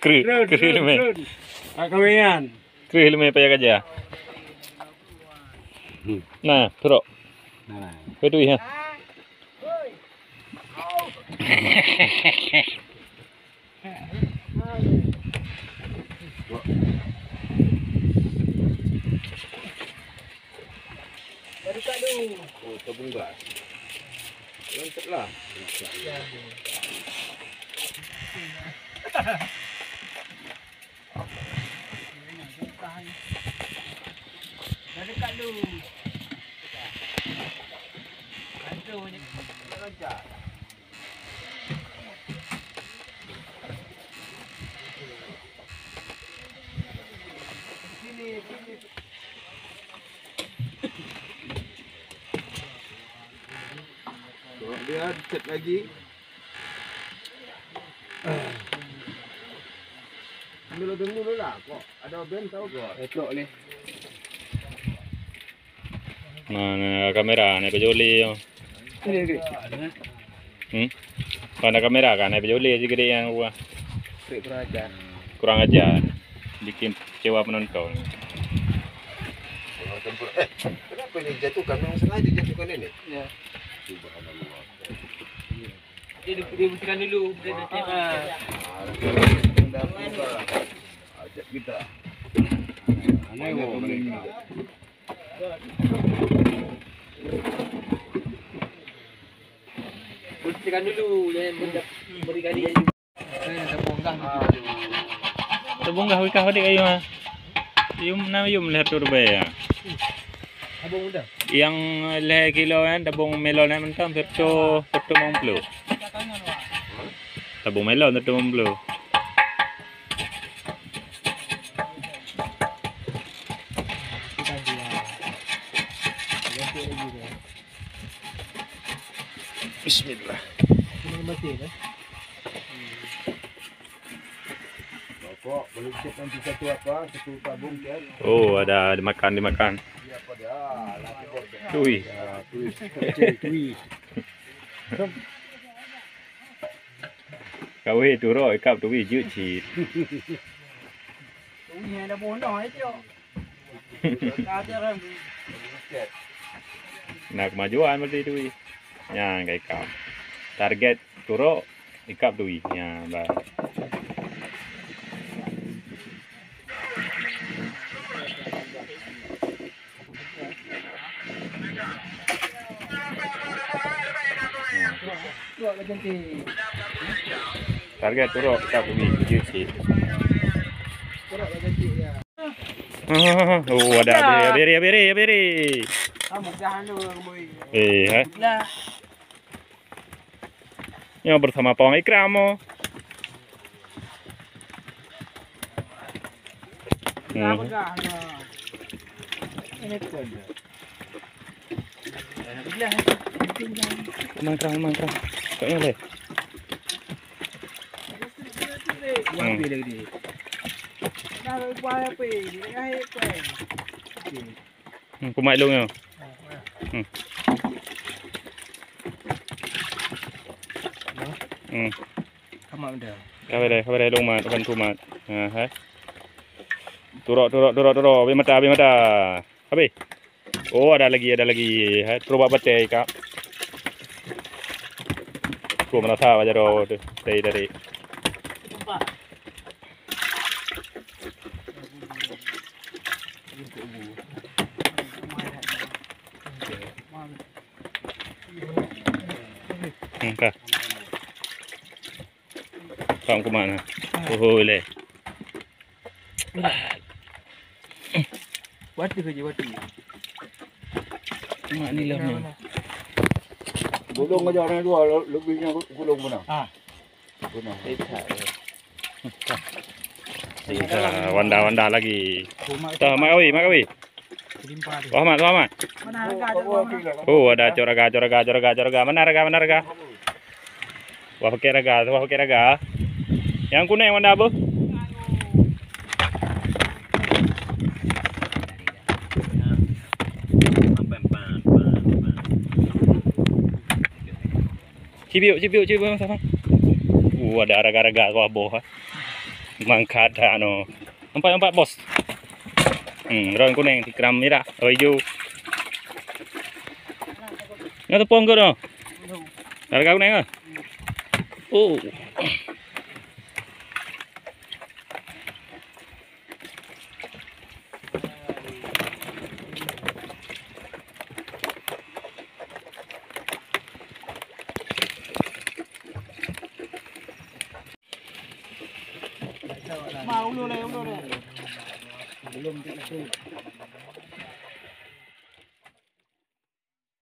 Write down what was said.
Kru lume. Kawian. Kru lume payah kerja. Nah, teruk. Nah. Kedui ha. Dekat tu. Oh, terbunggas. Loncatlah. Dah dekat tu. Aduh, ni loncat. Sini. Dia set lagi. Ambil lubang dulu lah. Kok ada ben tahu kok. Etok ni. Nah, kamera ni pejoli yo. Ini. Kalau kamera kan, pejoli je gede yang gua. Kurang ajar. Bikin kecewa penonton. Kenapa ini jatuhkan? Memang sengaja jatuhkan ini? Ya. Dia buktikan dulu. Ajak kita. Buktikan dulu. Berikan dia. Terbunggah wikah pada kayu mah. Yum lihat turbaya. Abang muda. Yang leh kilo kan tabung melon yang mentang satu mongplu. Tabung melon satu mongplu. Bismillah. Kok boleh cek nanti satu apa? Satu tabung kan? Oh, ada dimakan. Siapa dia? Tui. Tui. Kau tu roy kap tui jut chi. Tui ada bono itu. Kajaran. Nak kemajuan berarti tui. Yang kai kap. Target turo ikap tui. Ya, bah. Target turok kita pergi cuci. Oh, ada beri. Kamu jangan lu boy. Lah. Yang bersama Pawang Ikramo. Ini pun. Mangkrang. Kayaknya leh. Wang lagi. Dah buat apa? Kumai long yo. Kamu dah. Kau dah long mat, bukan kumat. Ha. Turok. Bimata. Habis. Oh, ada lagi. Ha, coba batai kak. Ku merasa aja ro dari. Kak. Kamu ke mana? Oh, le. Wati. Mak ni lah ni. Gulung aja orang dua lebihnya gulung mana? Gulung. Wanda lagi. Mak kawi. Wah, mat. Mana harga? Oh, ada coraga. Mana raga? Wah, pakai raga. Yang kuning warna apa? Cibiu sama. Ada raga-raga kau boh. mangkada no. Empat bos. Ron kuning 3 gram merah. Oh hijau. Nggak tepung kau no. Harga kuning ah. Oh. Mau dulu deh. Belum